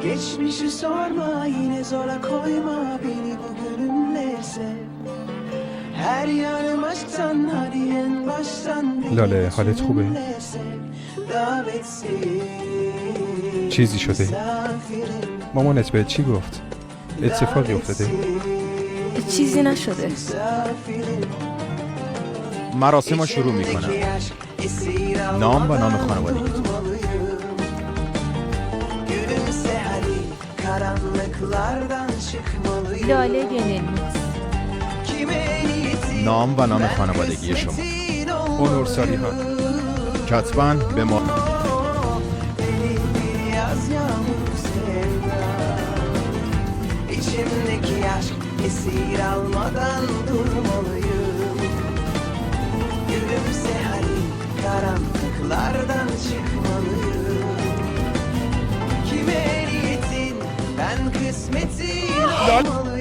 Geçmişi sorma, yine zora koyma beni bugünümle sev. Her yanım aşktan, hadi en baştan beni لاله حالت خوبه؟ bugünümle sev. Davetsiz چیزی شده؟ misafirim, مامانت بهت چی گفت؟ اتفاقی افتاده؟ چیزی نشده. misafirim. مراسم رو شروع میکنم. نام و نام خانوادگی. Gülümse hadi, karanlıklardan çıkmalıyım. لاله گنلوس. Kime niyetin, نام و نام ben خانوادگی شما. kısmetin اونور سالیها کتباً به ما Deli bir yaz yağmur sevda. İçimdeki aşk esir almadan durmalıyım. Gülümse hadi, karanlıklardan çıkmalıyım. Kime niyetin, ben kısmetin olmalıyım.